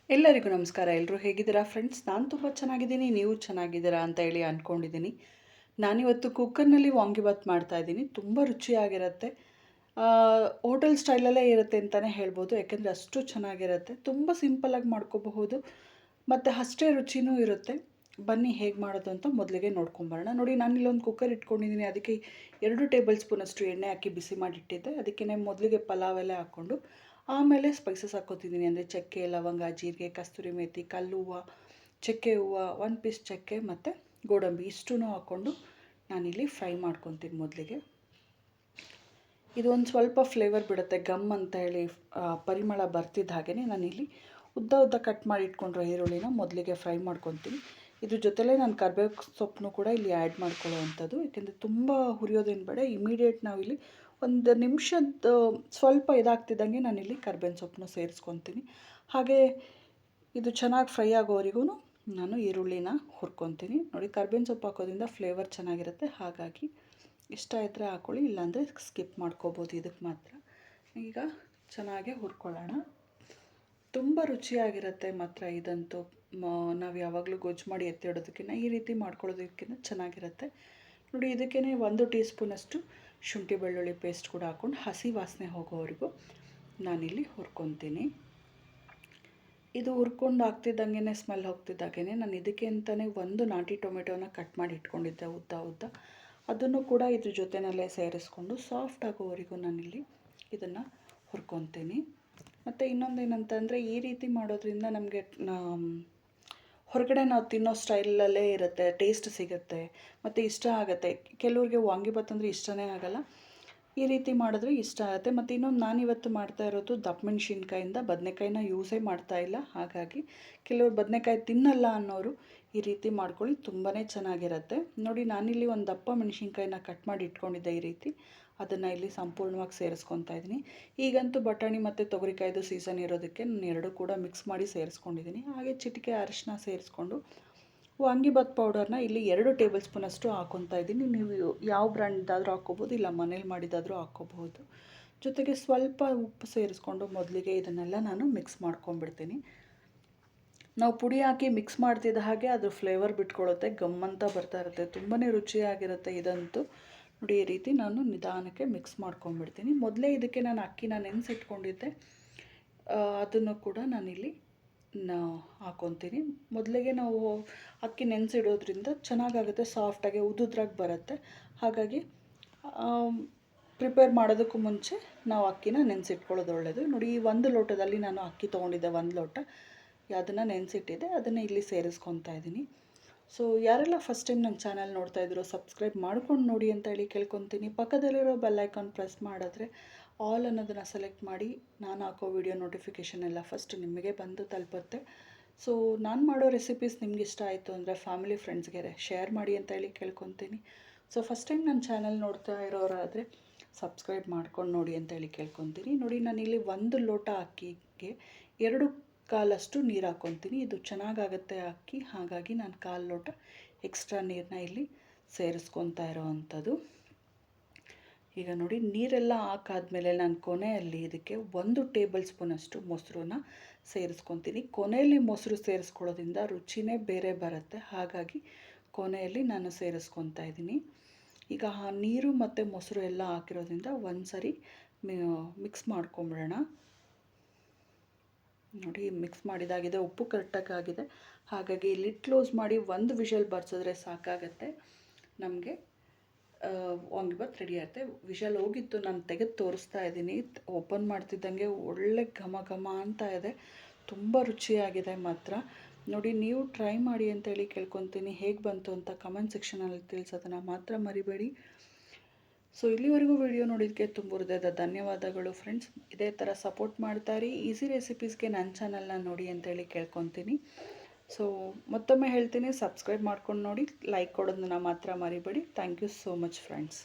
ಎಲ್ಲರಿಗೂ ನಮಸ್ಕಾರ. ಎಲ್ಲರೂ ಹೇಗಿದ್ದೀರಾ ಫ್ರೆಂಡ್ಸ್? ನಾನು ತುಂಬ ಚೆನ್ನಾಗಿದ್ದೀನಿ, ನೀವು ಚೆನ್ನಾಗಿದ್ದೀರಾ ಅಂತ ಹೇಳಿ ಅಂದ್ಕೊಂಡಿದ್ದೀನಿ. ನಾನಿವತ್ತು ಕುಕ್ಕರ್ನಲ್ಲಿ ವಾಂಗಿಬಾತ್ ಮಾಡ್ತಾಯಿದ್ದೀನಿ. ತುಂಬ ರುಚಿಯಾಗಿರುತ್ತೆ. ಹೋಟೆಲ್ ಸ್ಟೈಲಲ್ಲೇ ಇರುತ್ತೆ ಅಂತಲೇ ಹೇಳ್ಬೋದು, ಯಾಕೆಂದರೆ ಅಷ್ಟು ಚೆನ್ನಾಗಿರುತ್ತೆ. ತುಂಬ ಸಿಂಪಲ್ಲಾಗಿ ಮಾಡ್ಕೋಬಹುದು ಮತ್ತು ಅಷ್ಟೇ ರುಚಿನೂ ಇರುತ್ತೆ. ಬನ್ನಿ ಹೇಗೆ ಮಾಡೋದು ಅಂತ ಮೊದಲಿಗೆ ನೋಡ್ಕೊಂಬರೋಣ. ನೋಡಿ, ನಾನು ಇಲ್ಲೊಂದು ಕುಕ್ಕರ್ ಇಟ್ಕೊಂಡಿದ್ದೀನಿ. ಅದಕ್ಕೆ 2 ಟೇಬಲ್ ಸ್ಪೂನಷ್ಟು ಎಣ್ಣೆ ಹಾಕಿ ಬಿಸಿ ಮಾಡಿಟ್ಟಿದ್ದೆ. ಅದಕ್ಕೆ ಮೊದಲಿಗೆ ಪಲಾವ್ ಎಲೆ ಹಾಕ್ಕೊಂಡು ಆಮೇಲೆ ಸ್ಪೈಸಸ್ ಹಾಕ್ಕೋತಿದ್ದೀನಿ. ಅಂದರೆ ಚಕ್ಕೆ, ಲವಂಗ, ಜೀರಿಗೆ, ಕಸ್ತೂರಿ ಮೇಥಿ, ಕಲ್ಲು ಹೂವು, ಚಕ್ಕೆ ಹೂವು, 1 ಪೀಸ್ ಚಕ್ಕೆ ಮತ್ತು ಗೋಡಂಬಿ ಇಷ್ಟೂ ಹಾಕ್ಕೊಂಡು ನಾನಿಲ್ಲಿ ಫ್ರೈ ಮಾಡ್ಕೊತೀನಿ. ಮೊದಲಿಗೆ ಇದು ಒಂದು ಸ್ವಲ್ಪ ಫ್ಲೇವರ್ ಬಿಡುತ್ತೆ, ಗಮ್ ಅಂತ ಹೇಳಿ ಪರಿಮಳ ಬರ್ತಿದ್ದ ಹಾಗೆ ನಾನಿಲ್ಲಿ ಉದ್ದ ಉದ್ದ ಕಟ್ ಮಾಡಿ ಇಟ್ಕೊಂಡಿರೋ ಈರುಳ್ಳಿನ ಮೊದಲಿಗೆ ಫ್ರೈ ಮಾಡ್ಕೊತೀನಿ. ಇದ್ರ ಜೊತೆಲೇ ನಾನು ಕರಿಬೇವು ಸೊಪ್ಪನ್ನು ಕೂಡ ಇಲ್ಲಿ ಆ್ಯಡ್ ಮಾಡ್ಕೊಳ್ಳೋ ಅಂಥದ್ದು. ಯಾಕೆಂದರೆ ತುಂಬ ಹುರಿಯೋದೇನು ಬೇಡ, ಇಮಿಡಿಯೇಟ್ ನಾವಿಲ್ಲಿ ಒಂದು ನಿಮಿಷದ ಸ್ವಲ್ಪ ಇದಾಗ್ತಿದ್ದಂಗೆ ನಾನಿಲ್ಲಿ ಕರ್ಬೇವಿನ ಸೊಪ್ಪನ್ನು ಸೇರಿಸ್ಕೊತೀನಿ. ಹಾಗೆ ಇದು ಚೆನ್ನಾಗಿ ಫ್ರೈ ಆಗೋವರೆಗೂ ನಾನು ಈರುಳ್ಳಿನ ಹುರ್ಕೊತೀನಿ. ನೋಡಿ, ಕರ್ಬೇವಿನ ಸೊಪ್ಪು ಹಾಕೋದ್ರಿಂದ ಫ್ಲೇವರ್ ಚೆನ್ನಾಗಿರುತ್ತೆ. ಹಾಗಾಗಿ ಇಷ್ಟ ಇದ್ದರೆ ಹಾಕ್ಕೊಳ್ಳಿ, ಇಲ್ಲಾಂದರೆ ಸ್ಕಿಪ್ ಮಾಡ್ಕೋಬೋದು. ಇದಕ್ಕೆ ಮಾತ್ರ ಈಗ ಚೆನ್ನಾಗೇ ಹುರ್ಕೊಳ್ಳೋಣ. ತುಂಬ ರುಚಿಯಾಗಿರುತ್ತೆ ಮಾತ್ರ ಇದಂತೂ. ನಾವು ಯಾವಾಗಲೂ ಗೊಜ್ಜು ಮಾಡಿ ಎತ್ತಿಡೋದಕ್ಕಿಂತ ಈ ರೀತಿ ಮಾಡ್ಕೊಳ್ಳೋದಕ್ಕಿಂತ ಚೆನ್ನಾಗಿರುತ್ತೆ. ನೋಡಿ, ಇದಕ್ಕೇ 1 ಟೀ ಸ್ಪೂನಷ್ಟು ಶುಂಠಿ ಬೆಳ್ಳುಳ್ಳಿ ಪೇಸ್ಟ್ ಕೂಡ ಹಾಕ್ಕೊಂಡು ಹಸಿ ವಾಸನೆ ಹೋಗೋವರೆಗೂ ನಾನಿಲ್ಲಿ ಹುರ್ಕೊತೀನಿ. ಇದು ಹುರ್ಕೊಂಡು ಆಗ್ತಿದ್ದಂಗೆ ಸ್ಮೆಲ್ ಹೋಗ್ತಿದ್ದಾಗೇ ನಾನು ಇದಕ್ಕೆ ಅಂತಲೇ 1 ನಾಟಿ ಟೊಮೆಟೊನ ಕಟ್ ಮಾಡಿ ಇಟ್ಕೊಂಡಿದ್ದೆ ಉದ್ದ. ಅದನ್ನು ಕೂಡ ಇದ್ರ ಜೊತೆಯಲ್ಲೇ ಸೇರಿಸ್ಕೊಂಡು ಸಾಫ್ಟ್ ಆಗೋವರೆಗೂ ನಾನಿಲ್ಲಿ ಇದನ್ನು ಹುರ್ಕೊತೀನಿ. ಮತ್ತು ಇನ್ನೊಂದೇನಂತಂದರೆ, ಈ ರೀತಿ ಮಾಡೋದ್ರಿಂದ ನಮಗೆ ಹೊರಗಡೆ ನಾವು ತಿನ್ನೋ ಸ್ಟೈಲಲ್ಲೇ ಇರುತ್ತೆ, ಟೇಸ್ಟ್ ಸಿಗುತ್ತೆ ಮತ್ತು ಇಷ್ಟ ಆಗುತ್ತೆ. ಕೆಲವ್ರಿಗೆ ವಾಂಗಿಬಾತ್ ಅಂದರೆ ಇಷ್ಟನೇ ಆಗಲ್ಲ, ಈ ರೀತಿ ಮಾಡಿದ್ರೆ ಇಷ್ಟ ಆಗುತ್ತೆ. ಮತ್ತು ಇನ್ನೊಂದು, ನಾನಿವತ್ತು ಮಾಡ್ತಾ ಇರೋದು ದಪ್ಪ ಮೆಣಸಿನ್ಕಾಯಿಂದ ಬದನೆಕಾಯಿನ ಯೂಸೇ ಮಾಡ್ತಾಯಿಲ್ಲ. ಹಾಗಾಗಿ ಕೆಲವ್ರು ಬದನೆಕಾಯಿ ತಿನ್ನಲ್ಲ ಅನ್ನೋರು ಈ ರೀತಿ ಮಾಡ್ಕೊಳ್ಳಿ, ತುಂಬಾ ಚೆನ್ನಾಗಿರುತ್ತೆ. ನೋಡಿ, ನಾನಿಲ್ಲಿ ಒಂದು ದಪ್ಪ ಮೆಣಸಿನ್ಕಾಯಿನ ಕಟ್ ಮಾಡಿ ಇಟ್ಕೊಂಡಿದ್ದೆ ಈ ರೀತಿ. ಅದನ್ನು ಇಲ್ಲಿ ಸಂಪೂರ್ಣವಾಗಿ ಸೇರಿಸ್ಕೊತಾ ಇದ್ದೀನಿ. ಈಗಂತೂ ಬಟಾಣಿ ಮತ್ತು ತೊಗರಿಕಾಯ್ದು ಸೀಸನ್ ಇರೋದಕ್ಕೆ ನಾನು 2 ಕೂಡ ಮಿಕ್ಸ್ ಮಾಡಿ ಸೇರಿಸ್ಕೊಂಡಿದ್ದೀನಿ. ಹಾಗೆ ಚಿಟಿಕೆ ಅರಿಶಿನ ಸೇರಿಸ್ಕೊಂಡು ವಾಂಗಿಬಾತ್ ಪೌಡರ್ನ ಇಲ್ಲಿ 2 ಟೇಬಲ್ ಸ್ಪೂನಷ್ಟು ಹಾಕ್ಕೊತಾ ಇದ್ದೀನಿ. ನೀವು ಯಾವ ಬ್ರ್ಯಾಂಡ್ದಾದರೂ ಹಾಕ್ಕೋಬೋದು, ಇಲ್ಲ ಮನೇಲಿ ಮಾಡಿದಾದರೂ ಹಾಕ್ಕೋಬಹುದು. ಜೊತೆಗೆ ಸ್ವಲ್ಪ ಉಪ್ಪು ಸೇರಿಸ್ಕೊಂಡು ಮೊದಲಿಗೆ ಇದನ್ನೆಲ್ಲ ನಾನು ಮಿಕ್ಸ್ ಮಾಡ್ಕೊಂಡ್ಬಿಡ್ತೀನಿ. ನಾವು ಪುಡಿ ಹಾಕಿ ಮಿಕ್ಸ್ ಮಾಡ್ತಿದ್ದ ಹಾಗೆ ಅದು ಫ್ಲೇವರ್ ಬಿಟ್ಕೊಳ್ಳುತ್ತೆ, ಗಮ್ಮಂತ ಬರ್ತಾ ಇರುತ್ತೆ, ತುಂಬಾ ರುಚಿಯಾಗಿರುತ್ತೆ ಇದಂತೂ. ನೋಡಿ, ಈ ರೀತಿ ನಾನು ನಿಧಾನಕ್ಕೆ ಮಿಕ್ಸ್ ಮಾಡ್ಕೊಂಡ್ಬಿಡ್ತೀನಿ. ಮೊದಲೇ ಇದಕ್ಕೆ ನಾನು ಅಕ್ಕಿನ ನೆನೆಸಿಟ್ಕೊಂಡಿದ್ದೆ, ಅದನ್ನು ಕೂಡ ನಾನಿಲ್ಲಿ ಹಾಕ್ಕೊತೀನಿ. ಮೊದಲಿಗೆ ನಾವು ಅಕ್ಕಿ ನೆನೆಸಿಡೋದ್ರಿಂದ ಚೆನ್ನಾಗಾಗುತ್ತೆ, ಸಾಫ್ಟಾಗಿ ಉದುದ್ರಾಗಿ ಬರುತ್ತೆ. ಹಾಗಾಗಿ ಪ್ರಿಪೇರ್ ಮಾಡೋದಕ್ಕೂ ಮುಂಚೆ ನಾವು ಅಕ್ಕಿನ ನೆನೆಸಿಟ್ಕೊಳ್ಳೋದು ಒಳ್ಳೆಯದು. ನೋಡಿ, ಈ 1 ಲೋಟದಲ್ಲಿ ನಾನು ಅಕ್ಕಿ ತೊಗೊಂಡಿದ್ದೆ, 1 ಲೋಟ. ಅದನ್ನು ನೆನೆಸಿಟ್ಟಿದ್ದೆ, ಅದನ್ನು ಇಲ್ಲಿ ಸೇರಿಸ್ಕೊತಾ ಇದ್ದೀನಿ. ಸೊ ಯಾರೆಲ್ಲ ಫಸ್ಟ್ ಟೈಮ್ ನನ್ನ ಚಾನಲ್ ನೋಡ್ತಾ ಇದ್ದೀರೋ ಸಬ್ಸ್ಕ್ರೈಬ್ ಮಾಡ್ಕೊಂಡು ನೋಡಿ ಅಂತ ಹೇಳಿ ಕೇಳ್ಕೊತೀನಿ. ಪಕ್ಕದಲ್ಲಿರೋ ಬೆಲ್ ಐಕಾನ್ ಪ್ರೆಸ್ ಮಾಡಿದ್ರೆ ಆಲ್ ಅನ್ನೋದನ್ನು ಸೆಲೆಕ್ಟ್ ಮಾಡಿ ನಾನು ಹಾಕೋ ವಿಡಿಯೋ ನೋಟಿಫಿಕೇಷನ್ ಎಲ್ಲ ಫಸ್ಟ್ ನಿಮಗೆ ಬಂದು ತಲುಪುತ್ತೆ. ಸೊ ನಾನು ಮಾಡೋ ರೆಸಿಪೀಸ್ ನಿಮ್ಗೆ ಇಷ್ಟ ಆಯಿತು ಅಂದರೆ ಫ್ಯಾಮಿಲಿ ಫ್ರೆಂಡ್ಸ್ಗೆ ಶೇರ್ ಮಾಡಿ ಅಂತ ಹೇಳಿ ಕೇಳ್ಕೊತೀನಿ. ಸೊ ಫಸ್ಟ್ ಟೈಮ್ ನನ್ನ ಚಾನಲ್ ನೋಡ್ತಾ ಇರೋರಾದರೆ ಸಬ್ಸ್ಕ್ರೈಬ್ ಮಾಡ್ಕೊಂಡು ನೋಡಿ ಅಂತ ಹೇಳಿ ಕೇಳ್ಕೊತೀನಿ. ನೋಡಿ, ನಾನಿಲ್ಲಿ 1 ಲೋಟ ಅಕ್ಕಿಗೆ 2 ಕಾಲಷ್ಟು ನೀರು ಹಾಕ್ಕೊತೀನಿ. ಇದು ಚೆನ್ನಾಗಾಗುತ್ತೆ ಅಕ್ಕಿ, ಹಾಗಾಗಿ ನಾನು 1/4 ಲೋಟ ಎಕ್ಸ್ಟ್ರಾ ನೀರನ್ನ ಇಲ್ಲಿ ಸೇರಿಸ್ಕೊತಾ ಇರೋ ಅಂಥದ್ದು. ಈಗ ನೋಡಿ, ನೀರೆಲ್ಲ ಹಾಕಾದ್ಮೇಲೆ ನಾನು ಕೊನೆಯಲ್ಲಿ ಇದಕ್ಕೆ 1 ಟೇಬಲ್ ಸ್ಪೂನಷ್ಟು ಮೊಸರನ್ನ ಸೇರಿಸ್ಕೊತೀನಿ. ಕೊನೆಯಲ್ಲಿ ಮೊಸರು ಸೇರಿಸ್ಕೊಳ್ಳೋದ್ರಿಂದ ರುಚಿನೇ ಬೇರೆ ಬರುತ್ತೆ, ಹಾಗಾಗಿ ಕೊನೆಯಲ್ಲಿ ನಾನು ಸೇರಿಸ್ಕೊತಾ ಇದ್ದೀನಿ. ಈಗ ಆ ನೀರು ಮತ್ತು ಮೊಸರು ಎಲ್ಲ ಹಾಕಿರೋದ್ರಿಂದ ಒಂದು ಸರಿ ಮಿಕ್ಸ್ ಮಾಡ್ಕೊಂಬಿಡೋಣ. ನೋಡಿ, ಮಿಕ್ಸ್ ಮಾಡಿದಾಗಿದೆ, ಉಪ್ಪು ಕರೆಕ್ಟಾಗಿ ಆಗಿದೆ. ಹಾಗಾಗಿ ಲಿಡ್ ಕ್ಲೋಸ್ ಮಾಡಿ 1 ವಿಷಲ್ ಬರ್ಸಿದ್ರೆ ಸಾಕಾಗತ್ತೆ, ನಮಗೆ ವಾಂಗಿಬಾತ್ ರೆಡಿ ಆಗುತ್ತೆ. ವಿಷಲ್ ಹೋಗಿತ್ತು, ನಾನು ತೆಗೆದು ತೋರಿಸ್ತಾ ಇದ್ದೀನಿ. ಓಪನ್ ಮಾಡ್ತಿದ್ದಂಗೆ ಒಳ್ಳೆ ಘಮ ಘಮ ಅಂತ ಇದೆ, ತುಂಬ ರುಚಿಯಾಗಿದೆ ಮಾತ್ರ. ನೋಡಿ, ನೀವು ಟ್ರೈ ಮಾಡಿ ಅಂತೇಳಿ ಕೇಳ್ಕೊತೀನಿ. ಹೇಗೆ ಬಂತು ಅಂತ ಕಮೆಂಟ್ ಸೆಕ್ಷನಲ್ಲಿ ತಿಳಿಸೋದನ್ನು ಮಾತ್ರ ಮರಿಬೇಡಿ. ಸೊ ಇಲ್ಲಿವರೆಗೂ ವಿಡಿಯೋ ನೋಡಿದ್ದಕ್ಕೆ ತುಂಬ ಹೃದಯದ ಧನ್ಯವಾದಗಳು ಫ್ರೆಂಡ್ಸ್. ಇದೇ ಥರ ಸಪೋರ್ಟ್ ಮಾಡ್ತಾಯಿರಿ. ಈಸಿ ರೆಸಿಪೀಸ್ಗೆ ನನ್ನ ಚಾನಲ್ನ ನೋಡಿ ಅಂತೇಳಿ ಕೇಳ್ಕೊತೀನಿ. ಸೊ ಮತ್ತೊಮ್ಮೆ ಹೇಳ್ತೀನಿ, ಸಬ್ಸ್ಕ್ರೈಬ್ ಮಾಡ್ಕೊಂಡು ನೋಡಿ, ಲೈಕ್ ಕೊಡೋದನ್ನ ಮಾತ್ರ ಮರಿಬೇಡಿ. Thank you so much friends.